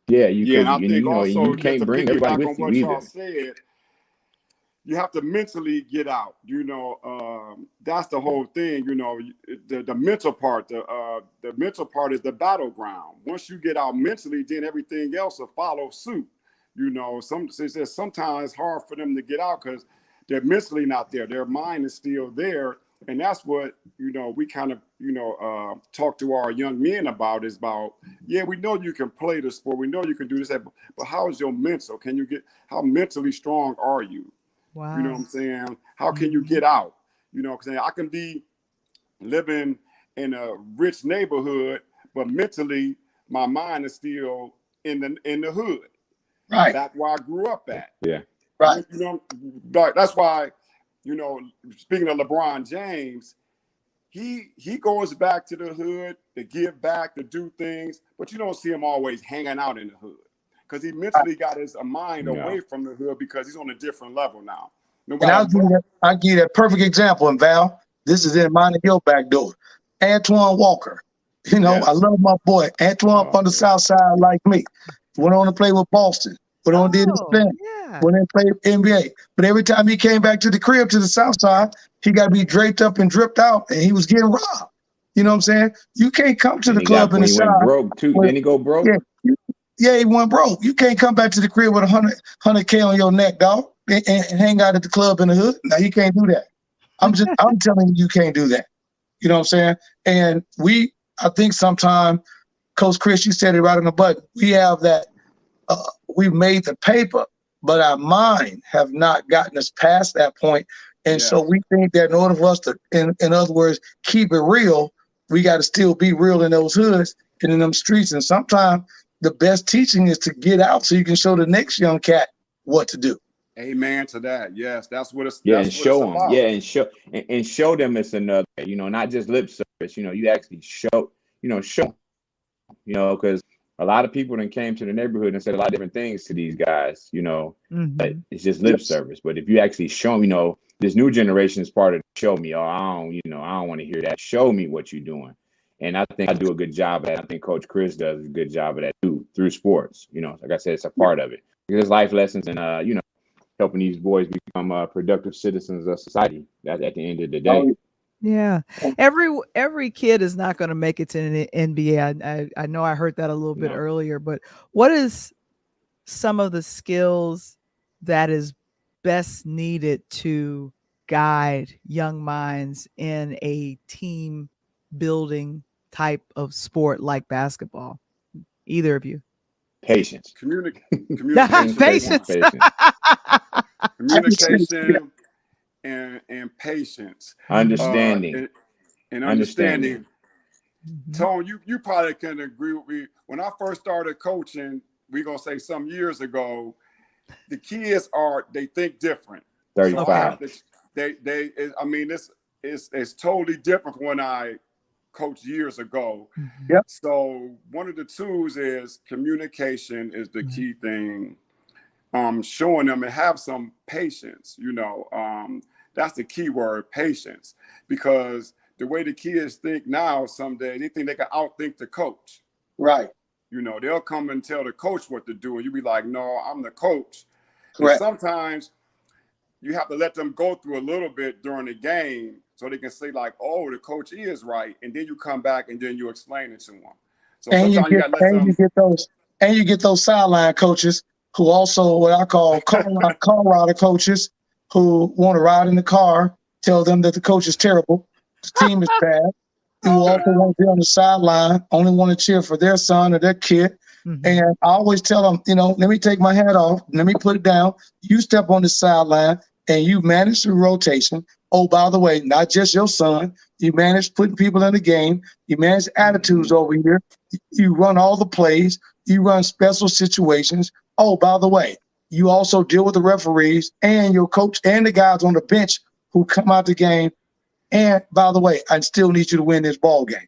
Yeah, and I think also you can't bring everybody with you either. Said, you have to mentally get out. That's the whole thing. The mental part. The mental part is the battleground. Once you get out mentally, then everything else will follow suit. Sometimes it's hard for them to get out because they're mentally not there. Their mind is still there, and that's what we kind of talk to our young men about. Is about we know you can play the sport, we know you can do this, but how is your mental? How mentally strong are you? Wow. You know what I'm saying? How can you get out? Because I can be living in a rich neighborhood, but mentally my mind is still in the hood. Right. That's where I grew up at. Yeah. Right. That's why, speaking of LeBron James, he goes back to the hood to give back, to do things, but you don't see him always hanging out in the hood because he mentally got his mind away from the hood because he's on a different level now. And I'll give you that perfect example. And Val, this is in mine and your back door. Antoine Walker. I love my boy. Antoine from the South Side like me. Went on to play with Boston. Went on to do his thing. Went and played NBA. But every time he came back to the crib to the South Side, he got to be draped up and dripped out, and he was getting robbed. You know what I'm saying? You can't come to the club in the South. He went broke too. Didn't he go broke? Yeah, he went broke. You can't come back to the crib with $100K on your neck, dog, and hang out at the club in the hood. No, you can't do that. I'm telling you can't do that. You know what I'm saying? And I think sometime, Coach Chris, you said it right on the button. We have that. We've made the paper, but our mind have not gotten us past that point. And so we think that in order for us to, in other words, keep it real, we got to still be real in those hoods and in them streets. And sometimes the best teaching is to get out so you can show the next young cat what to do. Amen to that. Yes, that's what it's. Yeah, and show them. Yeah, and show them it's another. Not just lip service. You actually show. Show. Because a lot of people then came to the neighborhood and said a lot of different things to these guys. But it's just lip service. But if you actually show them, this new generation is part of show me. I don't want to hear that. Show me what you're doing. And I think I do a good job of that. I think Coach Chris does a good job of that too, through sports. Like I said, it's a part of it. There's life lessons and helping these boys become productive citizens of society. At the end of the day. Yeah, every kid is not going to make it to the NBA. I know I heard that a little bit earlier, but what is some of the skills that is best needed to guide young minds in a team building type of sport like basketball? Either of you? Patience. Communication. Patience. Communication and patience. Understanding. And understanding. Tone, you probably can agree with me. When I first started coaching, we're gonna say some years ago, the kids they think different. 35. So I mean, it's totally different from when I coached years ago. Yep. So one of the tools is communication is the key thing. Showing them and have some patience, that's the key word, patience, because the way the kids think now, someday they think they can outthink the coach. Right. They'll come and tell the coach what to do, and you be like, no, I'm the coach. Correct. And sometimes you have to let them go through a little bit during the game so they can say like, oh, the coach is right. And then you come back and then you explain it to them. So And sometimes you got to let them. You get those sideline coaches who also what I call car rider coaches who want to ride in the car, tell them that the coach is terrible, the team is bad. Who also want to be on the sideline, only want to cheer for their son or their kid. Mm-hmm. And I always tell them, let me take my hat off, let me put it down. You step on the sideline and you manage the rotation. Oh, by the way, not just your son. You manage putting people in the game. You manage attitudes over here. You run all the plays. You run special situations. Oh, by the way, you also deal with the referees and your coach and the guys on the bench who come out the game. And by the way, I still need you to win this ball game.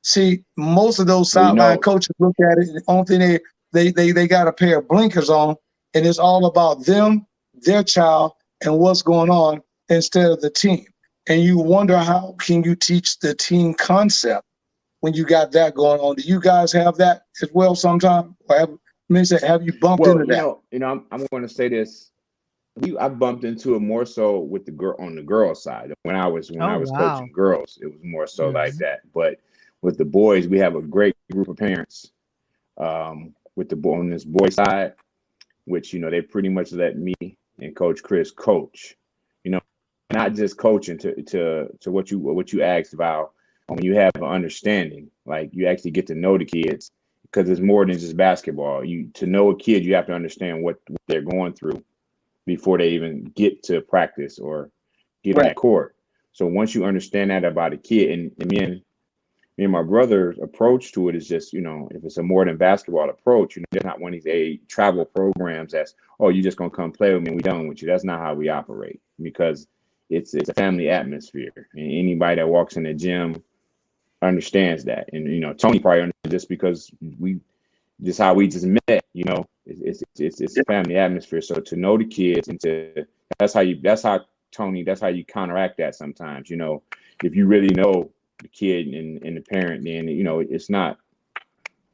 See, most of those sideline coaches look at it, and the only thing they got a pair of blinkers on, and it's all about them, their child, and what's going on instead of the team. And you wonder how can you teach the team concept when you got that going on? Do you guys have that as well sometime? Or have you bumped into that? I'm going to say this. I bumped into it more so with the girl on the girl side. When I was coaching girls, it was more so like that. But with the boys, we have a great group of parents with on this boy side, which they pretty much let me and Coach Chris coach. Not just coaching to what you asked about. When you have an understanding, like you actually get to know the kids, because it's more than just basketball. To know a kid, you have to understand what they're going through before they even get to practice or get on that court. So once you understand that about a kid, and me and my brother's approach to it is just, if it's a more than basketball approach, there's not one of these travel programs that's, oh, you're just going to come play with me and we're done with you. That's not how we operate, because it's a family atmosphere. And anybody that walks in the gym understands that. And, Tony probably understands this because just how we just met, it's a family atmosphere. So to know the kids that's how you counteract that sometimes, if you really know the kid and the parent, then, it's not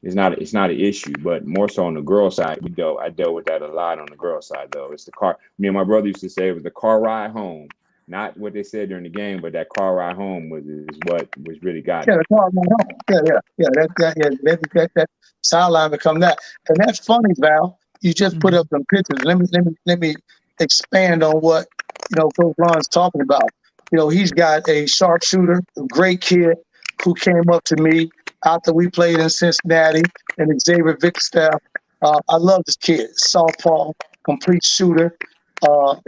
an issue. But more so on the girl side, I dealt with that a lot on the girl side, though. It's the car. Me and my brother used to say it was the car ride home. Not what they said during the game, but that car ride home is what was really got. Yeah, the car ride home. Yeah. That sideline become that, and that's funny, Val. You just put up some pictures. Let me expand on what Coach Lon's talking about. He's got a sharpshooter, a great kid who came up to me after we played in Cincinnati and Xavier Vickstaff. I love this kid. Southpaw, complete shooter.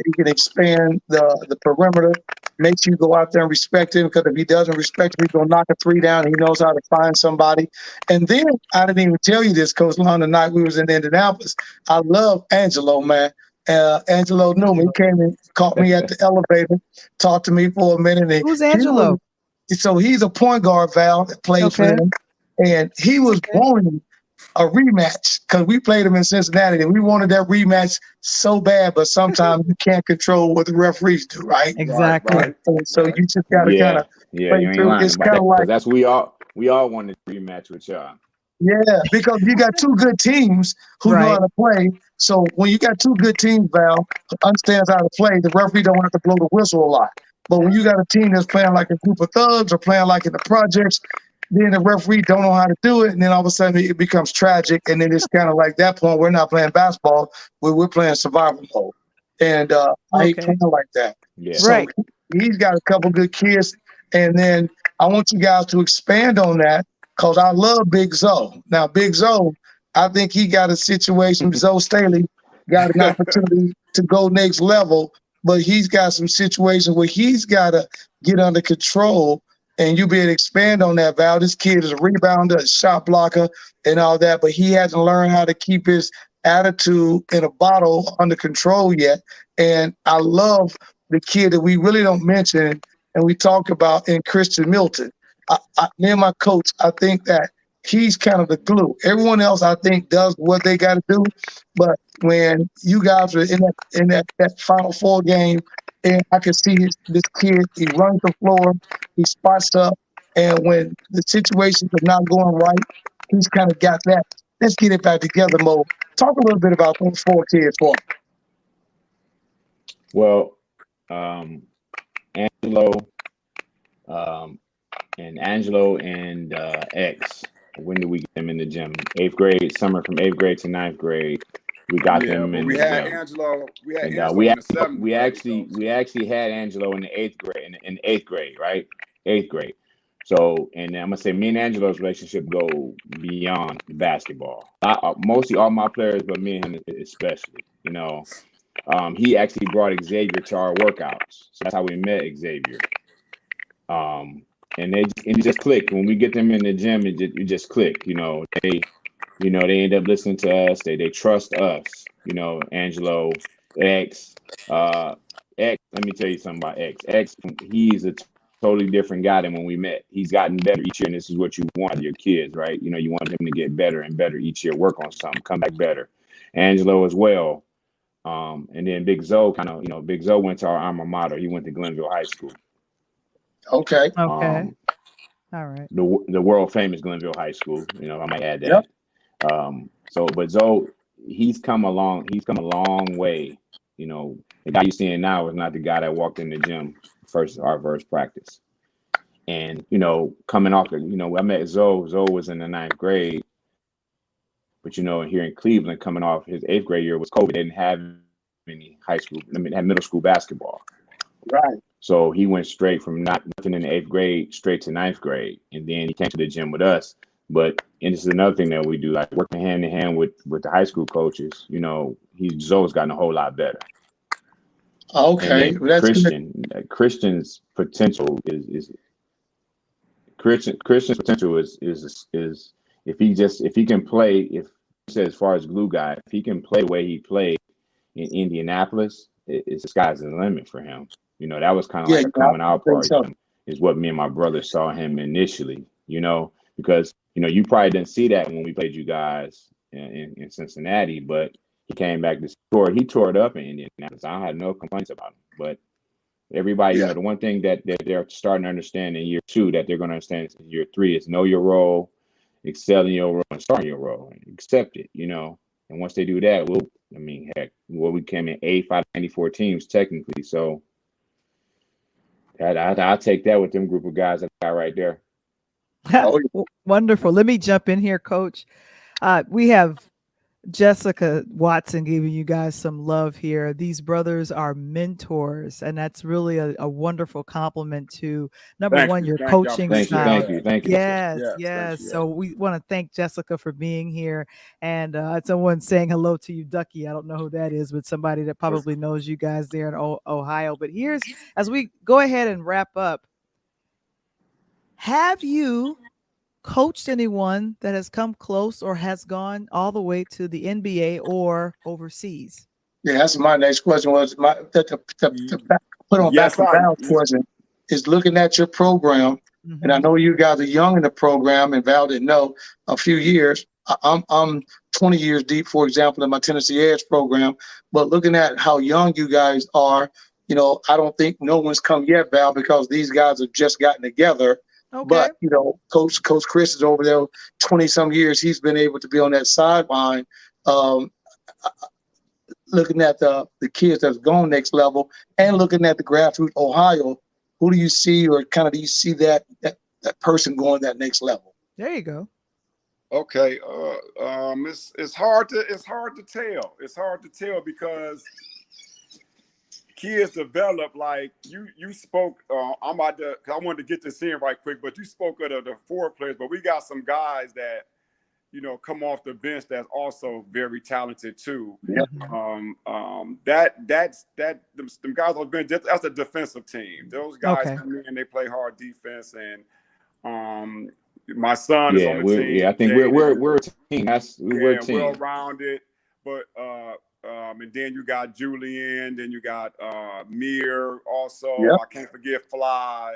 He can expand the perimeter, makes you go out there and respect him, because if he doesn't respect him, he's going to knock a three down. He knows how to find somebody. And then, I didn't even tell you this, Coach Lon, the night we was in Indianapolis. I love Angelo, man. Angelo knew me. He came and caught me at the elevator, talked to me for a minute. Who's Angelo? So he's a point guard, Val, that played for him. And he was wanting a rematch because we played him in Cincinnati, and we wanted that rematch so bad, but sometimes you can't control what the referees do, right? Exactly. Right. And so you just got to kind of play through. It's kind of like that's we all wanted to rematch with y'all. Yeah, because you got two good teams who know how to play. So when you got two good teams, Val, understands how to play, the referee don't have to blow the whistle a lot. But when you got a team that's playing like a group of thugs or playing like in the projects, then the referee don't know how to do it, and then all of a sudden it becomes tragic, and then it's kind of like that point, we're not playing basketball, we're playing survival mode. And I hate playing like that. Yeah. So he's got a couple good kids, and then I want you guys to expand on that, because I love Big Zoe. Now, Big Zoe, I think he got a situation, Zoe Staley got an opportunity to go next level, but he's got some situations where he's got to get under control and you be able to expand on that, Val. This kid is a rebounder, a shot blocker, and all that, but he hasn't learned how to keep his attitude in a bottle under control yet. And I love the kid that we really don't mention and we talk about in Christian Milton. Me and my coach, I think that he's kind of the glue. Everyone else, I think, does what they got to do. But when you guys are in that Final Four game, and I can see this kid, he runs the floor, he spots up, and when the situations are not going right, he's kind of got that. Let's get it back together mode. Talk a little bit about those 4 kids for me. Well, Angelo, and X. When did we get them in the gym? 8th grade, summer from 8th grade to 9th grade. We got them in the gym. Angelo, we had And Angelo we in the 7th grade. we actually had Angelo in the 8th grade, in 8th grade, right? 8th grade. So, and I'm gonna say, me and Angelo's relationship go beyond basketball. Mostly all my players, but me and him especially. You know, he actually brought Xavier to our workouts, so that's how we met Xavier. And it just clicked when we get them in the gym. It just clicked. You know, they end up listening to us. They trust us. You know, Angelo, X, X. Let me tell you something about X. X, he's a totally different guy than when we met. He's gotten better each year, and this is what you want your kids, right? You know, you want them to get better and better each year, work on something, come back better. Angelo as well. And then Big Zoe Big Zoe went to our alma mater. He went to Glenville High School. Okay. Okay. All right. The world famous Glenville High School. You know, I might add that. Yep. But Zoe, he's come a long way. You know, the guy you're seeing now is not the guy that walked in the gym our first practice. And, you know, coming off I met Zoe. Zoe was in the 9th grade. But, you know, here in Cleveland, coming off his 8th grade year was COVID. They didn't have any had middle school basketball. Right. So he went straight from nothing in the 8th grade straight to 9th grade. And then he came to the gym with us. And this is another thing that we do, like working hand in hand with the high school coaches. You know, Zoe's gotten a whole lot better. Okay. Christian's potential is Christian's potential is if he can play, if he says as far as glue guy, if he can play the way he played in Indianapolis, it's the sky's the limit for him. You know, that was kind of like a coming out party. So. Is what me and my brother saw him initially, you know, because, you know, you probably didn't see that when we played you guys in Cincinnati, but he came back to score. He tore it up in Indianapolis. I had no complaints about him. But everybody, you know, the one thing that they're starting to understand in year 2 that they're going to understand in year 3 is know your role, excel in your role, and start in your role, and accept it, you know. And once they do that, we came in 8 out of 94 teams technically. So I'll take that with them group of guys that got right there. Wonderful. Let me jump in here, Coach. We have Jessica Watson giving you guys some love here. These brothers are mentors, and that's really a wonderful compliment to number one, your coaching style. Thank you. Yes. So we want to thank Jessica for being here, and someone saying hello to you, Ducky. I don't know who that is, but somebody that probably knows you guys there in Ohio. But as we go ahead and wrap up, have you coached anyone that has come close or has gone all the way to the NBA or overseas? Yeah, that's my next question. Was to put on back to Val's question is looking at your program, and I know you guys are young in the program, and Val didn't know a few years. I'm 20 years deep, for example, in my Tennessee Edge program. But looking at how young you guys are, you know, I don't think no one's come yet, Val, because these guys have just gotten together. Okay. But, you know, Coach Chris is over there 20-some years. He's been able to be on that sideline looking at the kids that's gone next level and looking at the grassroots Ohio. Who do you see, or kind of do you see that person going that next level? There you go. Okay. It's hard to tell. It's hard to tell because kids develop, like you spoke. I wanted to get this in right quick, but you spoke of the 4 players. But we got some guys that, come off the bench that's also very talented too. Yep. Them guys on the bench, that's a defensive team. Those guys come in, they play hard defense, and my son is on the team. I think we're a team. We're a team. Well rounded, but and then you got Julian, then you got Mir also. Yep. I can't forget Fly.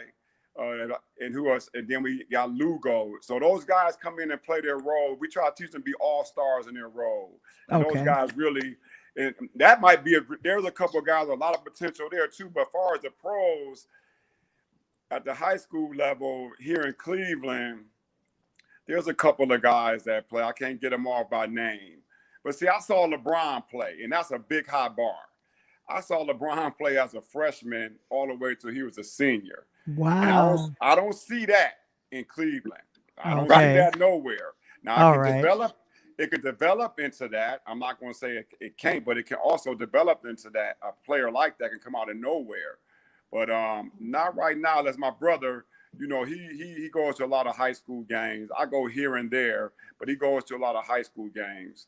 And who else? And then we got Lugo. So those guys come in and play their role. We try to teach them to be all-stars in their role. And those guys really, and that might be there's a couple of guys, a lot of potential there too. But as far as the pros at the high school level here in Cleveland, there's a couple of guys that play. I can't get them off by name. But see, I saw LeBron play, and that's a big high bar. I saw LeBron play as a freshman all the way till he was a senior. Wow. I don't see that in Cleveland. I don't see that nowhere. Now it could develop into that. I'm not going to say it can't, but it can also develop into that. A player like that can come out of nowhere. But not right now. That's my brother. He goes to a lot of high school games. I go here and there, but he goes to a lot of high school games.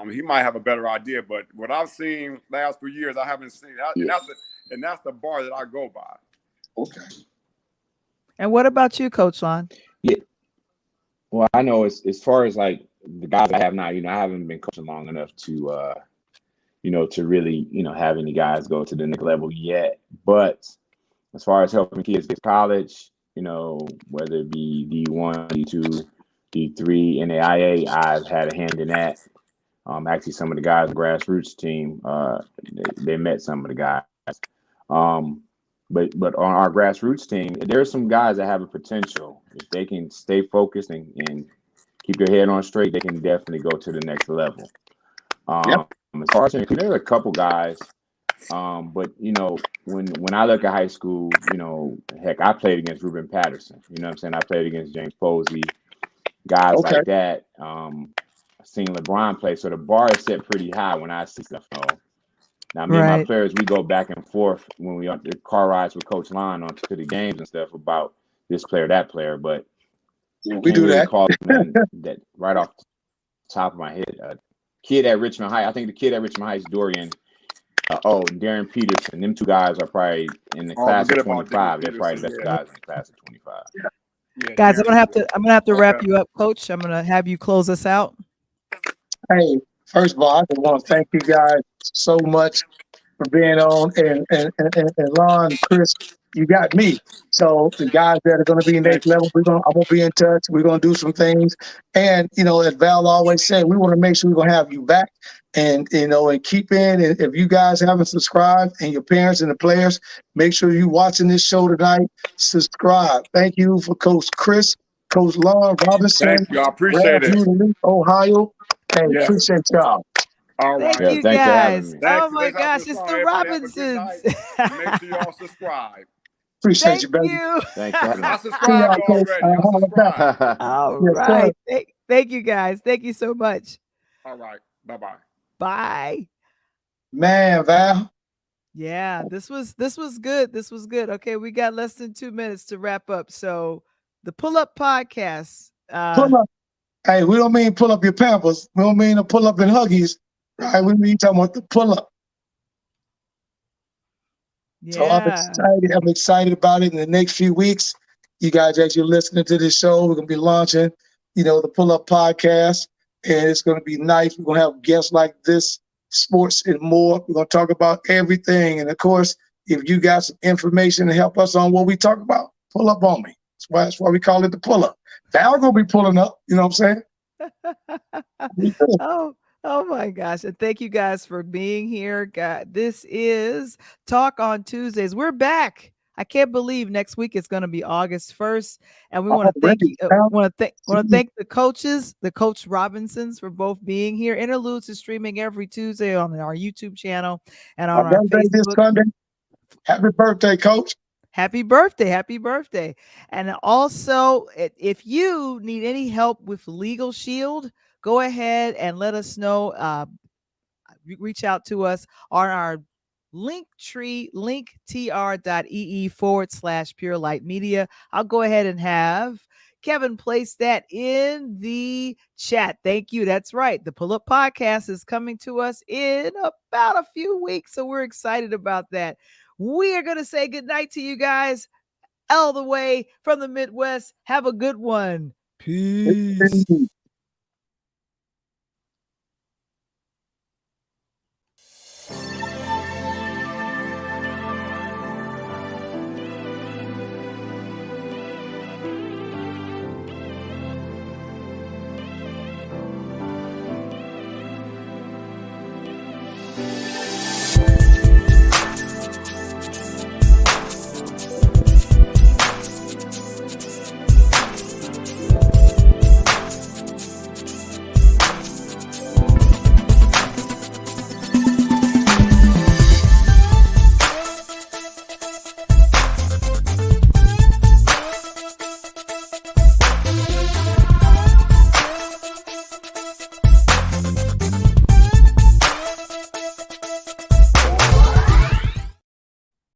He might have a better idea, but what I've seen last 3 years, I haven't seen that. And that's the bar that I go by. Okay. And what about you, Coach Lon? Yeah. Well, I know as far as like the guys I have now, I haven't been coaching long enough to, to really, have any guys go to the next level yet. But as far as helping kids get to college, whether it be D1, D2, D3, NAIA, I've had a hand in that. Actually, some of the guys, the grassroots team, they met some of the guys. But on our grassroots team, there's some guys that have a potential. If they can stay focused and keep their head on straight, they can definitely go to the next level. As far as there's a couple guys, but when I look at high school, heck, I played against Ruben Patterson. You know what I'm saying? I played against James Posey, guys like that. I've seen LeBron play, so the bar is set pretty high when I see stuff. Now, me and my players, we go back and forth when we on the car rides with Coach Lon on to the games and stuff about this player, that player. But we do really that. Call that right off the top of my head. Kid at Richmond High, I think the kid at Richmond High is Dorian. Darren Peterson. Them two guys are probably in the class of 25. They're probably the best guys in the class of 25. Yeah, guys, I'm gonna have to wrap you up, Coach. I'm gonna have you close us out. Hey, first of all, I just want to thank you guys so much for being on, and Lon, Chris, you got me. So the guys that are going to be next level, I'm going to be in touch. We're going to do some things, and as Val always said, we want to make sure we're going to have you back, and and keep in. And if you guys haven't subscribed, and your parents and the players, make sure you watching this show tonight. Subscribe. Thank you for Coach Chris, Coach Lon Robinson. Thank you. I appreciate it. Ohio. Hey, appreciate y'all. All right. Thank you, guys. Thanks, oh my gosh, it's the Robinsons. Make sure y'all subscribe. Appreciate you, baby. Thanks for having me. I subscribed already. All right. Thank you, guys. Thank you so much. All right. Bye-bye. Bye. Man, Val. Yeah, this was good. This was good. Okay, we got less than 2 minutes to wrap up. So the Pull Up Podcast. Pull up. Hey, we don't mean pull up your Pampers. We don't mean to pull up in Huggies. Right? We mean talking about the pull up. Yeah. So I'm excited about it in the next few weeks. You guys, as you're listening to this show, we're going to be launching, the Pull Up Podcast. And it's going to be nice. We're going to have guests like this, sports and more. We're going to talk about everything. And of course, if you got some information to help us on what we talk about, pull up on me. That's why we call it the pull up. Val gonna be pulling up, you know what I'm saying? Oh my gosh. And thank you guys for being here. God, this is Talk on Tuesdays. We're back. I can't believe next week is going to be August 1st. And we want to thank you. Want to thank the coaches, the Coach Robinsons, for both being here. Interludes is streaming every Tuesday on our YouTube channel and on our Facebook. This Sunday. Happy birthday, Coach. Happy birthday. Happy birthday. And also, if you need any help with Legal Shield, go ahead and let us know. Reach out to us on our Linktree, linktr.ee/Pure Light Media. I'll go ahead and have Kevin placed that in the chat. Thank you. That's right. The Pull Up Podcast is coming to us in about a few weeks. So we're excited about that. We are going to say goodnight to you guys all the way from the Midwest. Have a good one. Peace.